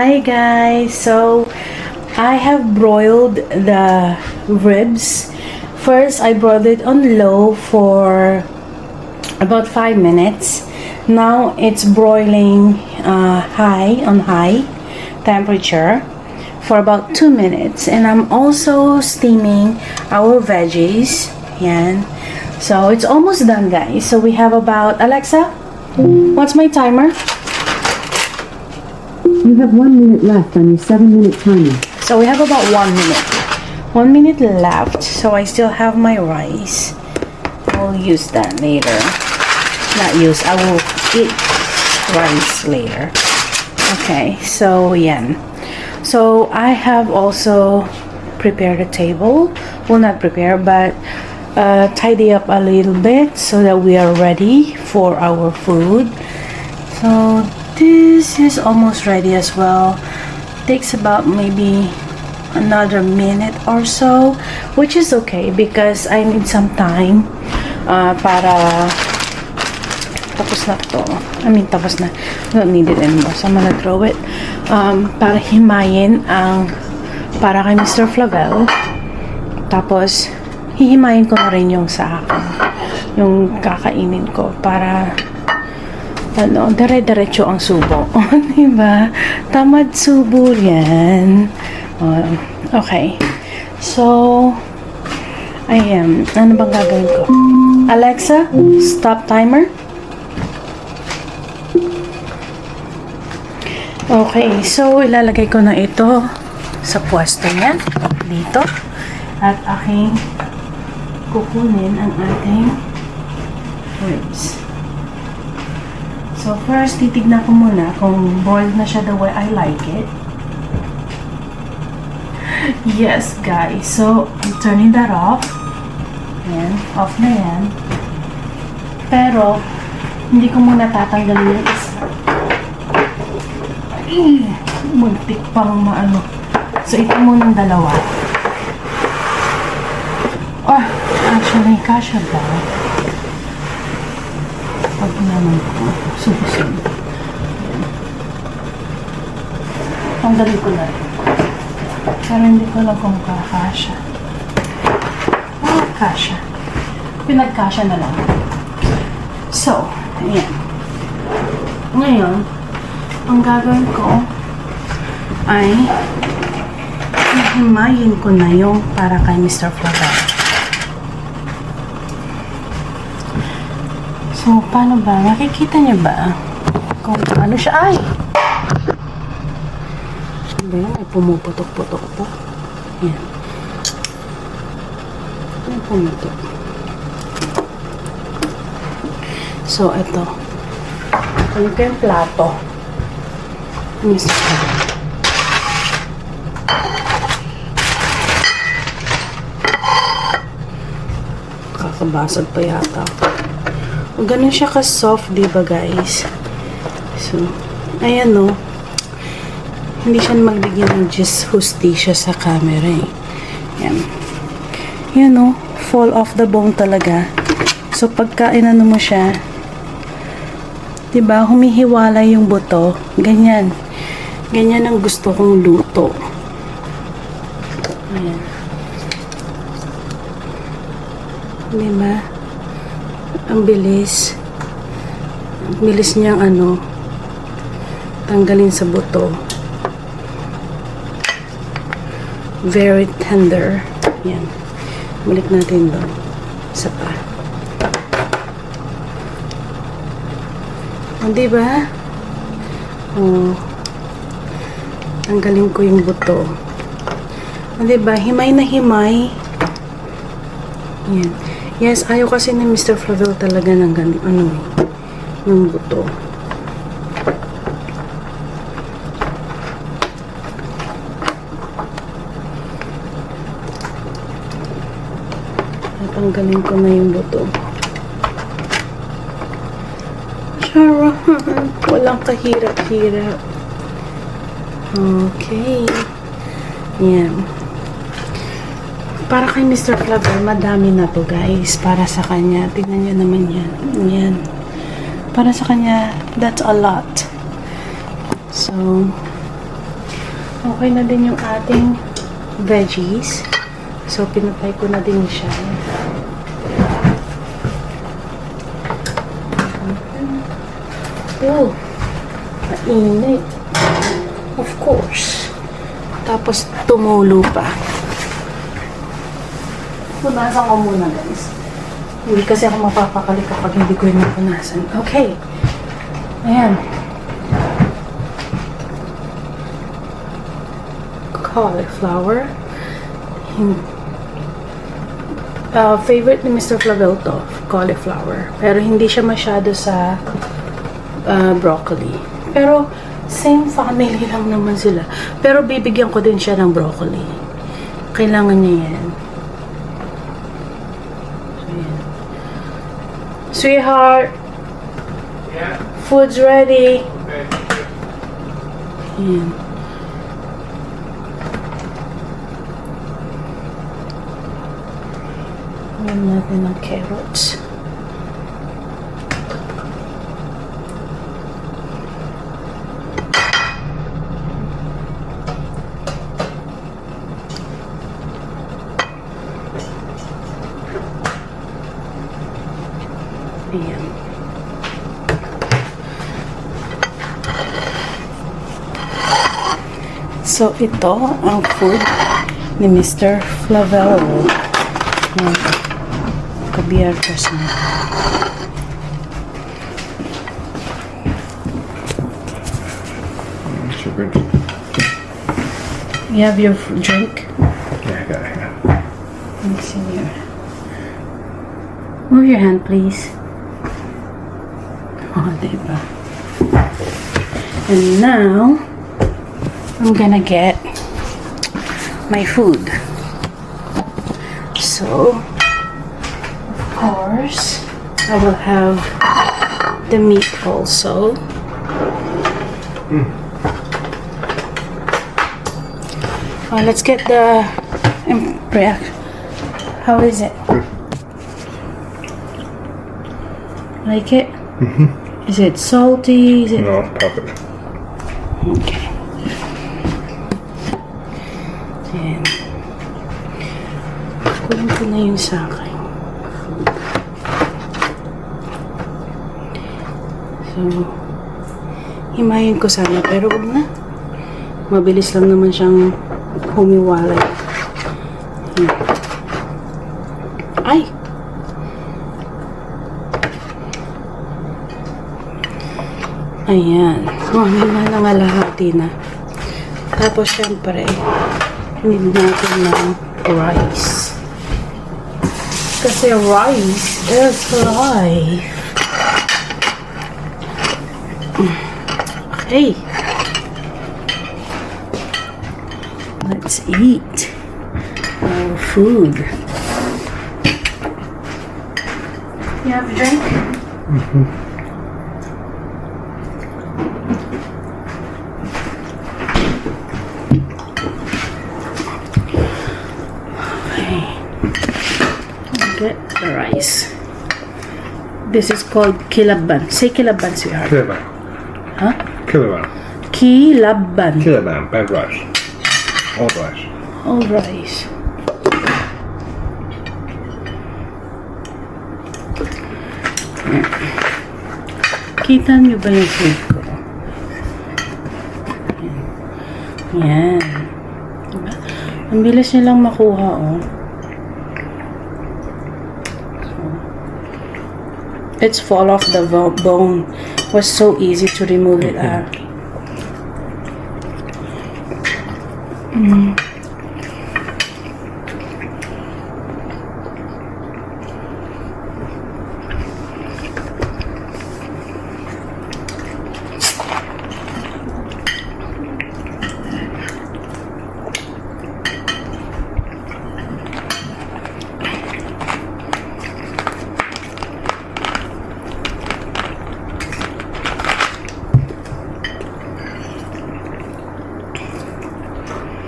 Hi guys, so I have broiled the ribs. First, I broiled it on low for about 5 minutes. Now it's broiling high temperature for about 2 minutes, and I'm also steaming our veggies. Yan. So it's almost done, guys. So we have about, Alexa, what's my timer? You have 1 minute left on your 7-minute timer. So we have about 1 minute. 1 minute left. So I still have my rice. I'll use that later. Not use. I will eat rice later. Okay. So yan. So I have also prepared a table. Well, not prepare, but tidy up a little bit so that we are ready for our food. So this is almost ready as well. Takes about maybe another minute or so, which is okay because I need some time para tapos na to. I mean, tapos na. I don't need it anymore, so I'm gonna throw it. Para himayin ang para kay Mr. Flavel. Tapos hihimayin ko na rin yung sa akin, yung kakainin ko para ano, dire-diretso ang subo. Diba? Tamad subo yan. Okay. So, ayan. Ano bang gagawin ko? Alexa, stop timer. Okay. So, ilalagay ko na ito sa pwesto niya. Dito. At aking kukunin ang ating ribs. So, first, titignan ko muna kung boiled na siya the way I like it. Yes, guys. So, I'm turning that off. Ayan. Off na yan. Pero, hindi ko muna tatanggalin yung isa. Muntik pang maano. So, ito muna ang dalawa. Oh, actually, kasha ba? Pag naman ko, subusin. Tanggalin ko na rin. Pero hindi ko lang kung kakasya. Kasya. Pinagkasya na lang. So, ayan. Ngayon, ang gagawin ko ay hihimayin ko na yung para kay Mr. Flavel. So, paano ba? Makikita niyo ba? Kung paano siya? Ay! Ano ba yun? May pumuputok-putok po. Yan. May pumutok. So, ito. Kunin ko yung plato. Mr. Flavel. Kakabasag pa yata. Ganun siya ka-soft, diba guys? So, ayan no. Hindi siya magbigyan ng just hustisya sa camera eh. Yan. Yan no. Fall off the bone talaga. So, pagka inano mo siya, diba, humihiwala yung buto. Ganyan. Ganyan ang gusto kong luto. Ayan. Diba? Ang bilis. Ang bilis niyang ano, tanggalin sa buto. Very tender. Yan. Balik natin doon. Isa pa. O, diba? O, tanggalin ko yung buto. O, diba? Himay na himay. Yan. Yes, ayaw kasi ni Mr. Flavel talaga ng ano, ng buto. Natanggalin ko na yung buto. Charahan. Walang kahirap-hirap. Okay. Yan. Para kay Mr. Flavel, madami na to guys. Para sa kanya. Tingnan nyo naman yan. Yan. Para sa kanya, that's a lot. So, Okay na din yung ating veggies. So, pinatay ko na din siya. Oh, mainit. Of course. Tapos, tumulo pa. Punasan ko muna, guys. Hindi kasi ako mapapakali kapag hindi ko yung napunasan. Okay. Ayan. Cauliflower. Favorite ni Mr. Flavel to, cauliflower. Pero hindi siya masyado sa broccoli. Pero same family lang naman sila. Pero bibigyan ko din siya ng broccoli. Kailangan niya yan. So, yan. Sweetheart. Yeah. Food's ready. Okay. Yan. Ayan natin ang carrots. Ayan. So, ito ang food ni Mr. Flavel. Kabiyar kasi. Sugar. You have your drink? Yeah, I got it. Yeah. Let me see here. Move your hand, please. Oh, diba? And now, I'm gonna get my food. So, of course, I will have the meat also. Let's get the how is it? Like it? Is it salty? Is it No, pop it. okay? Ayan. Kunin ko na yung sa akin. So, himayin ko sana pero wag na. Mabilis lang naman siyang humiwalay. Ayan. Ay! Ayan. May nangalahati na. Tapos, syempre, need natin ng rice. Kasi rice is life. Okay. Let's eat our food. You have a drink? Get the rice. This is called kilaban. Say kilaban, sweetheart. Kiloban. Huh? Kiloban. Kilaban. Kiloban. Bad rice. All rice. All rice. Kita niyo ba yung food ko? Yan. Diba? Ang bilis nilang makuha, oh. It's fall off the bone. Was so easy to remove it out.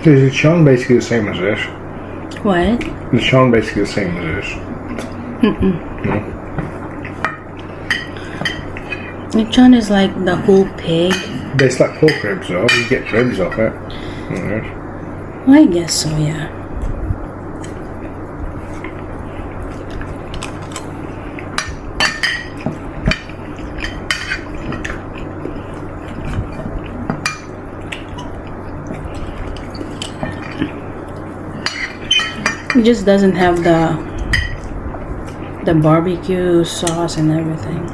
Is the chon basically the same as this? What? The chon basically the same as this? No? Lechon is like the whole pig. It's like pork ribs though. You get ribs off it. Alright. I guess so, yeah. It just doesn't have the barbecue sauce and everything.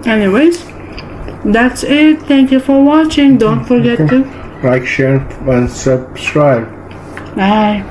Anyways, that's it. Thank you for watching. Don't forget to Like, share, and subscribe. bye.